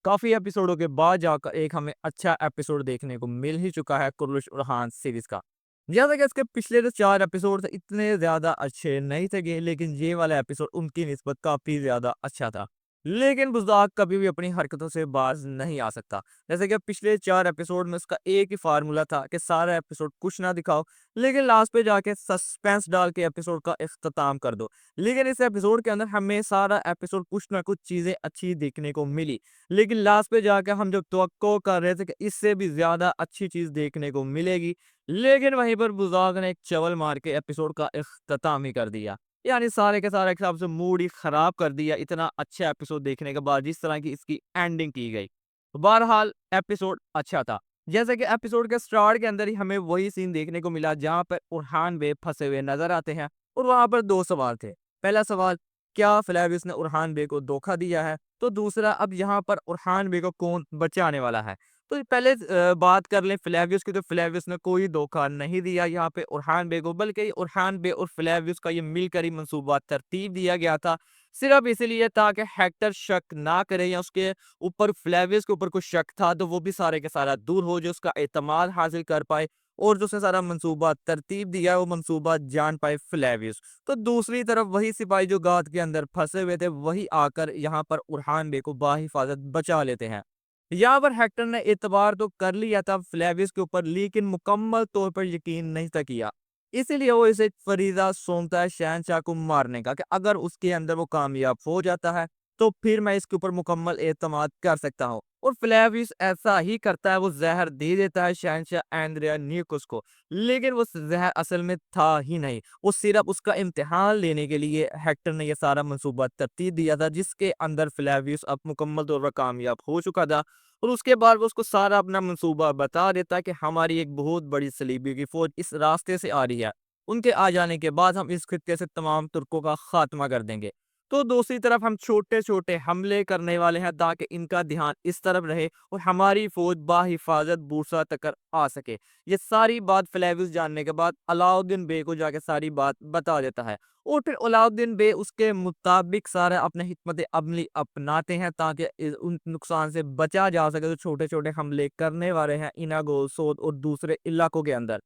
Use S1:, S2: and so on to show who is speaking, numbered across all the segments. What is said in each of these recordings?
S1: काफ़ी एपिसोडों के बाद जाकर एक हमें अच्छा एपिसोड देखने को मिल ही चुका है कुर्रुश उरहान सीरीज़ का। जैसा कि इसके पिछले जो 4 एपिसोड थे इतने ज़्यादा अच्छे नहीं थे गे, लेकिन ये वाला एपिसोड उनकी निस्बत काफ़ी ज़्यादा अच्छा था। लेकिन बुज़दाक कभी भी अपनी हरकतों से बाज़ नहीं आ सकता। जैसे कि पिछले 4 एपिसोड में उसका एक ही फ़ॉर्मूला था कि सारा एपिसोड कुछ ना दिखाओ, लेकिन लास्ट पे जाके सस्पेंस डाल के एपिसोड का इख्तिताम कर दो। लेकिन इस एपिसोड के अंदर हमें सारा एपिसोड कुछ ना कुछ चीज़ें अच्छी देखने को मिली। लेकिन लास्ट पे जाके हम जब तवक्को कर रहे थे कि इससे भी ज़्यादा अच्छी चीज़ देखने को मिलेगी, लेकिन वहीं पर बुज़ाग ने एक चवल मार के एपिसोड का इख्तिताम ही कर दिया। यानी सारे के सारे एक हिसाब से मूड ही ख़राब कर दिया, इतना अच्छा एपिसोड देखने के बाद जिस तरह की इसकी एंडिंग की गई। बहरहाल एपिसोड अच्छा था। जैसे कि एपिसोड के स्टार्ट के अंदर ही हमें वही सीन देखने को मिला जहाँ पर उरहान बे फँसे हुए नज़र आते हैं और वहाँ पर 2 सवाल थे। पहला सवाल, क्या फ्लेविस ने उरहान बे को धोखा दिया है? तो दूसरा, अब यहाँ पर उरहान बे को कौन बचाने वाला है? तो पहले बात कर लें फ्लेवियस की, तो फ्लेवियस ने कोई धोखा नहीं दिया यहाँ पे उरहान बे को, बल्कि उरहान बे और फ्लेवियस का ये मिलकर ही मंसूबा तरतीब दिया गया था। सिर्फ इसीलिए ताकि हेक्टर शक ना करे या उसके ऊपर फ्लेवियस के ऊपर कुछ शक था तो वो भी सारे का सारा दूर हो जाए, उसका एतमाद हासिल कर पाए और जो उसने सारा मंसूबा तरतीब दिया वो मंसूबा जान पाए फ्लेवियस। तो दूसरी तरफ वही सिपाही जो गाद के अंदर फंसे हुए थे वही आकर यहाँ पर उरहान बे को बाहिफाजत बचा लेते हैं। यहाँ पर हेक्टर ने एतबार तो कर लिया था फ्लेविस के ऊपर, लेकिन मुकम्मल तौर पर यकीन नहीं था किया। इसीलिए वो इसे फरीदा सौंपता है शहनशाह को मारने का कि अगर उसके अंदर वो कामयाब हो जाता है तो फिर मैं इसके ऊपर मुकम्मल एतमाद कर सकता हूँ। और फ्लेविस ऐसा ही करता है, वो जहर दे देता है शहनशाह एंड्रिया न्यूकुस को। लेकिन वो जहर असल में था ही नहीं, वो सिर्फ उसका इम्तिहान लेने के लिए हेक्टर ने यह सारा मंसूबा तरतीब दिया था, जिसके अंदर फ्लेवियस अब मुकम्मल तौर पर कामयाब हो चुका था। और उसके बाद वो उसको सारा अपना मंसूबा बता देता है कि हमारी एक बहुत बड़ी सलीबी की फौज इस रास्ते से आ रही है। उनके आ जाने के बाद हम इस खित्ते से तमाम तुर्कों का खात्मा कर देंगे। तो दूसरी तरफ हम छोटे-छोटे हमले करने वाले हैं ताकि इनका ध्यान इस तरफ रहे और हमारी फौज बाहिफाज़त बूरसा तक आ सके। ये सारी बात फ्लेविस जानने के बाद अलाउद्दीन बे को जाके सारी बात बता देता है। और फिर अलाउद्दीन बे उसके मुताबिक सारा अपने हिकमत अमली अपनाते हैं ताकि उन नुकसान से बचा जा सके जो छोटे-छोटे हमले करने वाले हैं इनागो, सोद और दूसरे इलाकों के अंदर।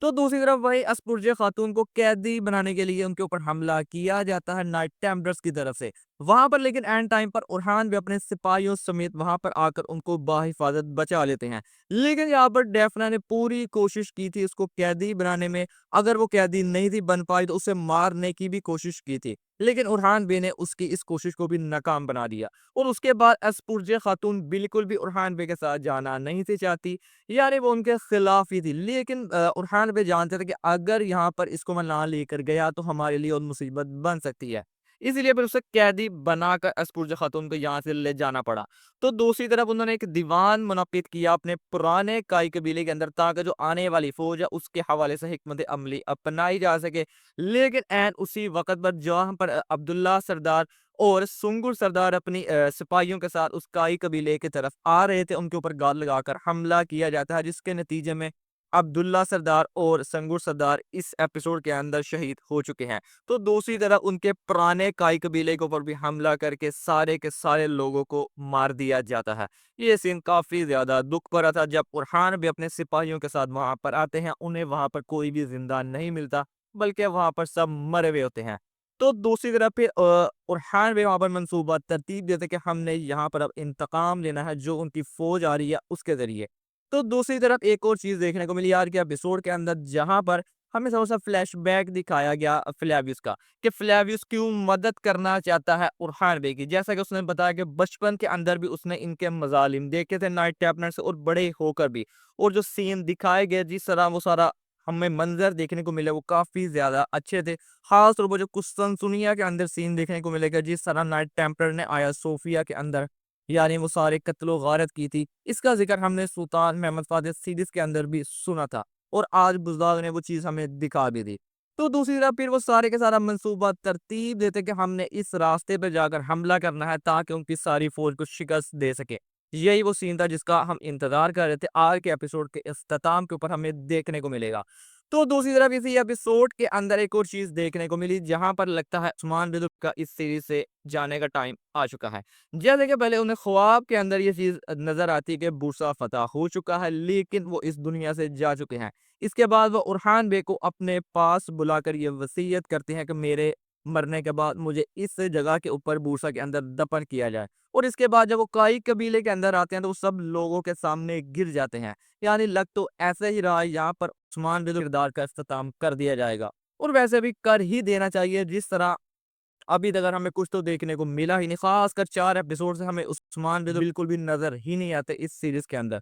S1: तो दूसरी तरफ वही अस्पुरजे खातून को कैदी बनाने के लिए उनके ऊपर हमला किया जाता है नाइट टेम्पलर्स की तरफ से। वहां पर लेकिन एंड टाइम पर उरहान भी अपने सिपाहियों समेत वहां पर आकर उनको बाहिफाजत बचा लेते हैं। लेकिन यहाँ पर डेफना ने पूरी कोशिश की थी उसको कैदी बनाने में। अगर वो कैदी नहीं थी बन पाई तो उसे मारने की भी कोशिश की थी, लेकिन उरहान बे ने उसकी इस कोशिश को भी नाकाम बना दिया। और उसके बाद अस्पुरजे खातून बिल्कुल भी उरहान बे के साथ जाना नहीं थी चाहती, यानी वो उनके खिलाफ ही थी। लेकिन उरहान बे जानते थे कि अगर यहाँ पर इसको मैं ना लेकर गया तो हमारे लिए और मुसीबत बन सकती है। इसीलिए फिर उसे कैदी बनाकर अस्पुरजा खातून को यहाँ से ले जाना पड़ा। तो दूसरी तरफ उन्होंने एक दीवान मुनक्किद किया अपने पुराने काई कबीले के अंदर ताकि जो आने वाली फौज है उसके हवाले से हिकमत अमली अपनाई जा सके। लेकिन एन उसी वक्त पर जहाँ पर अब्दुल्ला सरदार और सुंगुर सरदार अपनी सिपाहियों के साथ उस काई कबीले की तरफ आ रहे थे, उनके ऊपर गाद लगाकर हमला किया जाता है जिसके नतीजे में अब्दुल्ला सरदार और संगुर सरदार इस एपिसोड के अंदर शहीद हो चुके हैं। तो दूसरी तरफ उनके पुराने काई कबीले के ऊपर भी हमला करके सारे के सारे लोगों को मार दिया जाता है। ये सीन काफी ज्यादा दुख भरा था जब उरहान भी अपने सिपाहियों के साथ वहां पर आते हैं, उन्हें वहां पर कोई भी जिंदा नहीं मिलता, बल्कि वहां पर सब मरे हुए होते हैं। तो दूसरी तरफ फिर उरहान भी वहां पर मंसूबा तरतीब देते कि हमने यहाँ पर अब इंतकाम लेना है जो उनकी फौज आ रही है उसके जरिए। तो दूसरी तरफ एक और चीज़ देखने को मिली यार कि एपिसोड के अंदर जहाँ पर हमें थोड़ा-सा फ्लैशबैक दिखाया गया फ्लेवियस का, कि फ्लेवियस क्यों मदद करना चाहता है उरहान बे की। जैसा कि उसने बताया कि बचपन के अंदर भी उसने इनके मज़ालिम देखे थे नाइट टैपनर से और बड़े होकर भी। और जो सीन दिखाए गए जिस तरह वो सारा हमें मंज़र देखने को मिले वो काफ़ी ज़्यादा अच्छे थे। ख़ास तौर पर जो कुस्तनसुनिया के अंदर सीन देखने को मिलेगा जिस तरह नाइट टेम्पलर ने आया सोफिया के अंदर, यानी वो सारे कत्लो-गारत की थी। इसका ज़िक्र हमने सुल्तान महमद फ़ातिह सीरीज़ के अंदर भी सुना था और आज बुज़दाग ने वो चीज़ हमें दिखा भी दी। तो दूसरी तरफ फिर वो सारे के सारा मंसूबा तरतीब देते कि हमने इस रास्ते पे जाकर हमला करना है ताकि उनकी सारी फ़ौज को शिकस्त दे सके। यही वो सीन था जिसका हम इंतज़ार कर रहे थे। आज के एपिसोड के इख्तिताम के ऊपर हमें देखने को मिलेगा। तो दूसरी तरफ इसी एपिसोड के अंदर एक और चीज़ देखने को मिली, जहाँ पर लगता है उस्मान बिदुर का इस सीरीज़ से जाने का टाइम आ चुका है। जैसे कि पहले उन्हें ख्वाब के अंदर ये चीज़ नज़र आती है कि बूरसा फ़तह हो चुका है, लेकिन वो इस दुनिया से जा चुके हैं। इसके बाद वो उरहान बे को अपने पास बुलाकर ये वसीयत करते हैं कि मेरे मरने के बाद मुझे इस जगह के ऊपर बूरसा के अंदर दफन किया जाए। और इसके बाद जब वो काई कबीले के अंदर आते हैं, तो वो सब लोगों के सामने गिर जाते हैं। यानी लग तो ऐसे ही रहा है, यहाँ पर उस्मान बिदुर किरदार का इख्तिताम कर दिया जाएगा। और वैसे भी कर ही देना चाहिए, जिस तरह अभी तक हमें कुछ तो देखने को मिला ही नहीं। खासकर 4 एपिसोड से हमें उस्मान बिदुर बिल्कुल भी नज़र ही नहीं आते इस सीरीज़ के अंदर।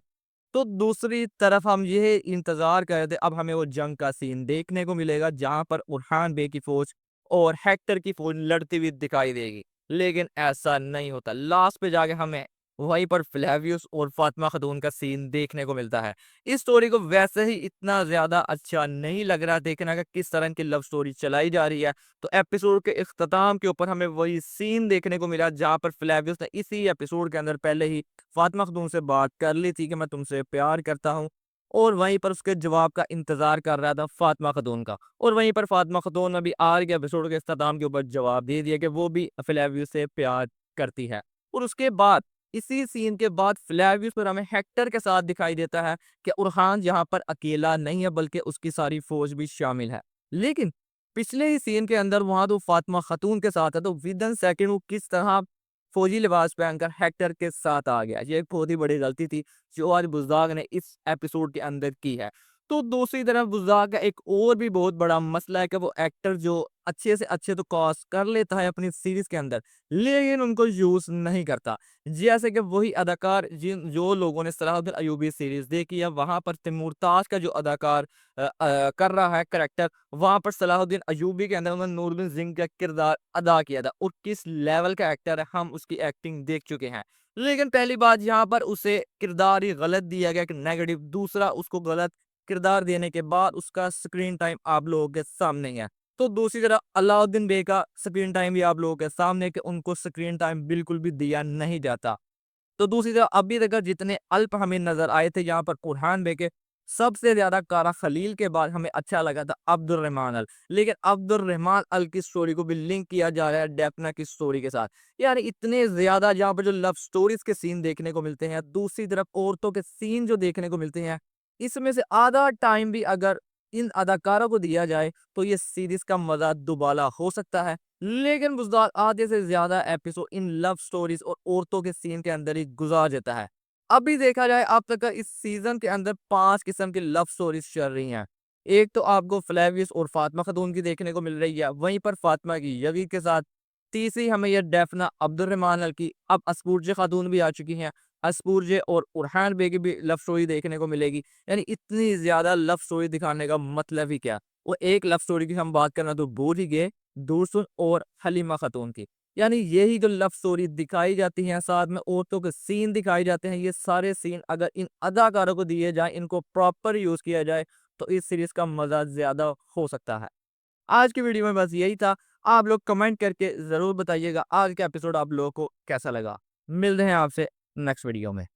S1: तो दूसरी तरफ हम ये इंतज़ार कर रहे थे, अब हमें वो जंग का सीन देखने को मिलेगा, जहाँ पर बुरहान बे की फ़ौज और हेक्टर की फ़ौज लड़ती हुई दिखाई देगी। लेकिन ऐसा नहीं होता। लास्ट पे जाके हमें वहीं पर फ्लेवियस और फातिमा खातून का सीन देखने को मिलता है। इस स्टोरी को वैसे ही इतना ज़्यादा अच्छा नहीं लग रहा देखना कि किस तरह की लव स्टोरी चलाई जा रही है। तो एपिसोड के इख्तिताम के ऊपर हमें वही सीन देखने को मिला, जहाँ पर फ्लेवियस ने इसी एपिसोड के अंदर पहले ही फातिमा खातून से बात कर ली थी कि मैं तुमसे प्यार करता हूँ, और वहीं पर उसके जवाब का इंतज़ार कर रहा था फातिमा खातून का। और वहीं पर फातिमा खातून ने भी आज के एपिसोड के इख्तिताम के ऊपर जवाब दे दिया कि वो भी फ्लेवियस से प्यार करती है। और उसके बाद इसी सीन के बाद फ्लेवियस पर हमें हेक्टर के साथ दिखाई देता है कि उरहान यहाँ पर अकेला नहीं है, बल्कि उसकी सारी फौज भी शामिल है। लेकिन पिछले ही सीन के अंदर वहां तो फातिमा खातून के साथ है, तो विदिन सेकंड वो किस तरह फौजी लिबास पहनकर हेक्टर के साथ आ गया। ये एक बहुत ही बड़ी गलती थी जो आज बुज़दाग ने इस एपिसोड के अंदर की है। तो दूसरी तरफ बुज़दाग का एक और भी बहुत बड़ा मसला है कि वो एक्टर जो अच्छे से अच्छे तो कास्ट कर लेता है अपनी सीरीज़ के अंदर, लेकिन उनको यूज़ नहीं करता। जैसे कि वही अदाकार जिन जो लोगों ने सलाहुद्दीन अय्यूबी सीरीज़ देखी है, वहाँ पर तैमूरताज का जो अदाकार कर रहा है करैक्टर, वहाँ पर सलाहुद्दीन अय्यूबी के अंदर उन्होंने नूरुद्दीन ज़िंक का किरदार अदा किया था, और किस लेवल का एक्टर है हम उसकी एक्टिंग देख चुके हैं। लेकिन पहली बात, यहाँ पर उसे किरदार ही गलत दिया गया कि नेगेटिव, दूसरा उसको गलत किरदार देने के बाद उसका स्क्रीन टाइम आप लोगों के सामने ही है। तो दूसरी तरफ अलाउद्दीन बे का स्क्रीन टाइम भी आप लोगों के सामने है कि उनको स्क्रीन टाइम बिल्कुल भी दिया नहीं जाता। तो दूसरी तरफ अभी तक जितने अल्प हमें नज़र आए थे, यहाँ पर बुरहान बे के सबसे ज़्यादा कारा खलील के बाद हमें अच्छा लगा था अब्दुर्रहमान अल। लेकिन अब्दुर्रहमान अल की स्टोरी को भी लिंक किया जा रहा है डेफना की स्टोरी के साथ। यानी इतने ज़्यादा जहाँ पर जो लव स्टोरीज़ के सीन देखने को मिलते हैं, दूसरी तरफ औरतों के सीन जो देखने को मिलते हैं, इसमें से आधा टाइम भी अगर इन अदाकारों को दिया जाए, तो ये सीरीज़ का मज़ा दुबाला हो सकता है। लेकिन बुज़दार आधे से ज़्यादा एपिसोड इन लव स्टोरीज़ और औरतों के सीन के अंदर ही गुज़ार देता है। अभी देखा जाए अब तक का इस सीज़न के अंदर 5 किस्म की लव स्टोरीज़ चल रही हैं। एक तो आपको फ्लेवियस और फातिमा खातून की देखने को मिल रही है, वहीं पर फातिमा की यज़ीद के साथ। तीसरी हमें ये डेफना अब्दुर्रहमान अल की, अब अस्पूरजे खातून भी आ चुकी हैं। अस्पूरजे और उरहान बे की भी लव स्टोरी देखने को मिलेगी। यानी इतनी ज़्यादा लव स्टोरी दिखाने का मतलब ही क्या? वो एक लव स्टोरी की हम बात करना तो भूल ही गए, दूरसुन और हलीमा खातून की। यानी यही जो लव स्टोरी दिखाई जाती है, साथ में औरतों के सीन दिखाए जाते हैं, ये सारे सीन अगर इन अदाकारों को दिए जाएँ, इनको प्रॉपर यूज़ किया जाए, तो इस सीरीज़ का मज़ा ज़्यादा हो सकता है। आज की वीडियो में बस यही था। आप लोग कमेंट करके ज़रूर बताइएगा आज का एपिसोड आप लोगों को कैसा लगा। मिलते हैं आपसे नेक्स्ट वीडियो में।